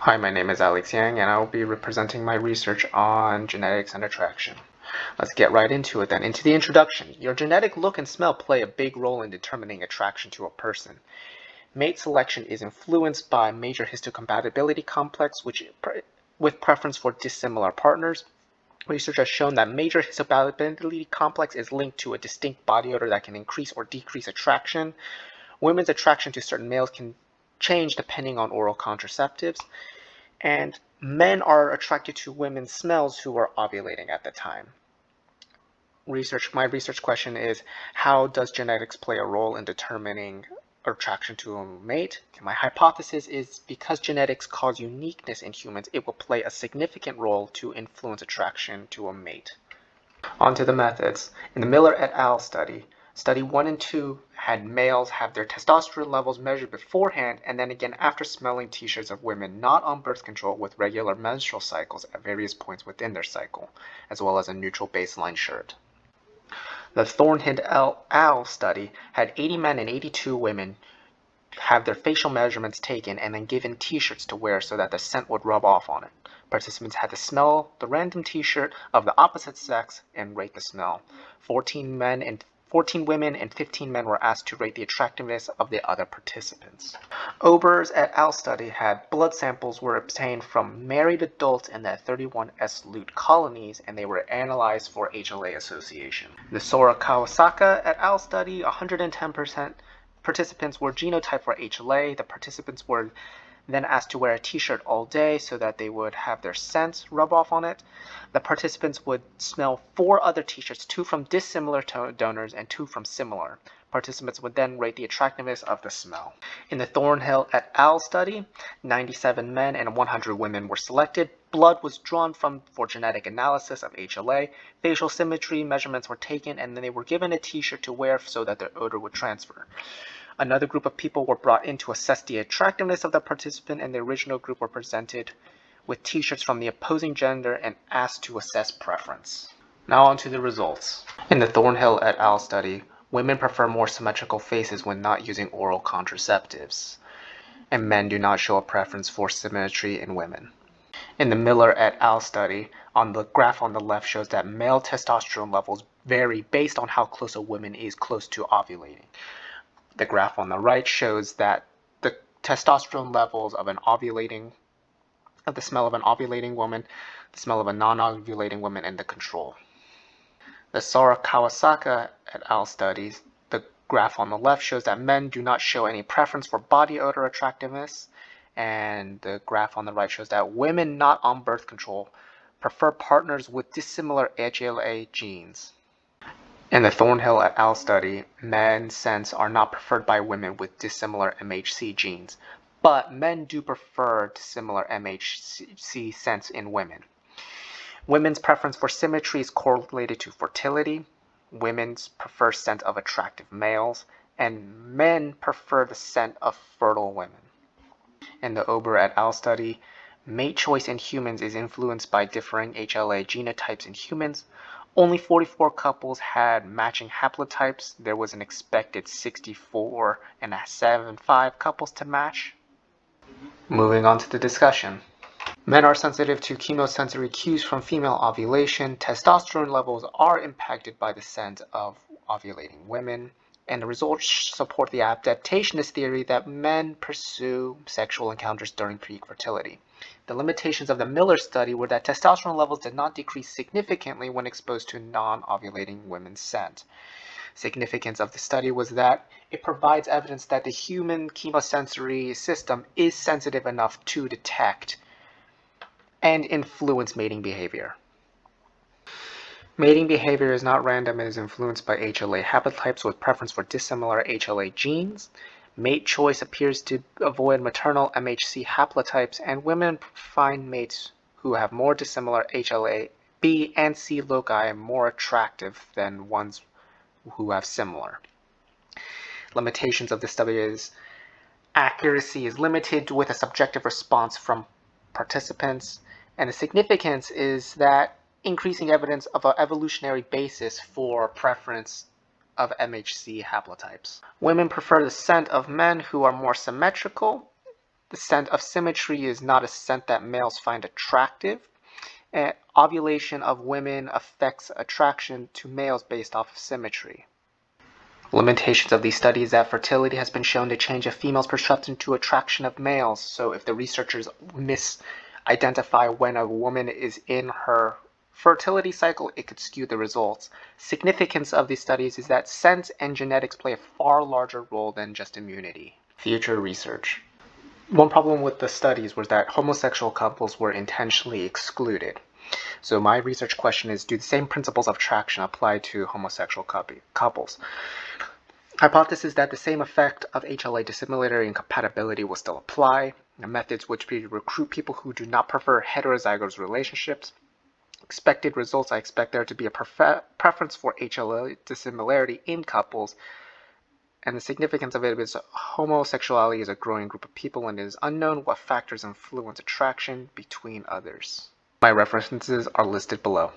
Hi, my name is Alex Yang, and I will be representing my research on genetics and attraction. Let's get right into it then. Into the introduction. Your genetic look and smell play a big role in determining attraction to a person. Mate selection is influenced by major histocompatibility complex, with preference for dissimilar partners. Research has shown that major histocompatibility complex is linked to a distinct body odor that can increase or decrease attraction. Women's attraction to certain males can change depending on oral contraceptives. And men are attracted to women's smells who are ovulating at the time. My research question is, how does genetics play a role in determining attraction to a mate? My hypothesis is because genetics cause uniqueness in humans, it will play a significant role to influence attraction to a mate. On to the methods. In the Miller et al. Study 1 and 2 had males have their testosterone levels measured beforehand and then again after smelling t-shirts of women not on birth control with regular menstrual cycles at various points within their cycle, as well as a neutral baseline shirt. The Thornhill et al. Study had 80 men and 82 women have their facial measurements taken and then given t-shirts to wear so that the scent would rub off on it. Participants had to smell the random t-shirt of the opposite sex and rate the smell. 14 women and 15 men were asked to rate the attractiveness of the other participants. Ober's et al. Study had blood samples were obtained from married adults in the 31S Lute colonies, and they were analyzed for HLA association. The Sora Kawasaka et al. Study, 110% participants were genotyped for HLA. The participants were then asked to wear a t-shirt all day so that they would have their scent rub off on it. The participants would smell 4 other t-shirts, 2 from dissimilar donors and 2 from similar. Participants would then rate the attractiveness of the smell. In the Thornhill et al. Study, 97 men and 100 women were selected. Blood was drawn for genetic analysis of HLA. Facial symmetry measurements were taken, and then they were given a t-shirt to wear so that their odor would transfer. Another group of people were brought in to assess the attractiveness of the participant, and the original group were presented with t-shirts from the opposing gender and asked to assess preference. Now on to the results. In the Thornhill et al. Study, women prefer more symmetrical faces when not using oral contraceptives, and men do not show a preference for symmetry in women. In the Miller et al. Study, on the graph on the left shows that male testosterone levels vary based on how close a woman is close to ovulating. The graph on the right shows that the testosterone levels of the smell of an ovulating woman, the smell of a non-ovulating woman, and the control. The Sora Kawasaka et al. Studies, the graph on the left shows that men do not show any preference for body odor attractiveness, and the graph on the right shows that women not on birth control prefer partners with dissimilar HLA genes. In the Thornhill et al. Study, men's scents are not preferred by women with dissimilar MHC genes, but men do prefer dissimilar MHC scents in women. Women's preference for symmetry is correlated to fertility. Women's prefer scent of attractive males, and men prefer the scent of fertile women. In the Ober et al. Study, mate choice in humans is influenced by differing HLA genotypes in humans. Only 44 couples had matching haplotypes. There was an expected 64.75 couples to match. Moving on to the discussion. Men are sensitive to chemosensory cues from female ovulation. Testosterone levels are impacted by the scent of ovulating women, and the results support the adaptationist theory that men pursue sexual encounters during peak fertility. The limitations of the Miller study were that testosterone levels did not decrease significantly when exposed to non-ovulating women's scent. Significance of the study was that it provides evidence that the human chemosensory system is sensitive enough to detect and influence mating behavior. Mating behavior is not random and is influenced by HLA haplotypes with preference for dissimilar HLA genes. Mate choice appears to avoid maternal MHC haplotypes, and women find mates who have more dissimilar HLA B and C loci more attractive than ones who have similar. Limitations of the study is accuracy is limited with a subjective response from participants, and the significance is that increasing evidence of an evolutionary basis for preference of MHC haplotypes. Women prefer the scent of men who are more symmetrical, The scent of symmetry is not a scent that males find attractive. And ovulation of women affects attraction to males based off of symmetry. Limitations of these studies is that fertility has been shown to change a female's perception to attraction of males. So if the researchers misidentify when a woman is in her fertility cycle, it could skew the results. Significance of these studies is that scent and genetics play a far larger role than just immunity. Future research. One problem with the studies was that homosexual couples were intentionally excluded. So my research question is, do the same principles of attraction apply to homosexual couples? Hypothesis that the same effect of HLA dissimilarity and compatibility will still apply. The methods which be recruit people who do not prefer heterozygous relationships. Expected results, I expect there to be a preference for HLA dissimilarity in couples. And the significance of it is homosexuality is a growing group of people and it is unknown what factors influence attraction between others. My references are listed below.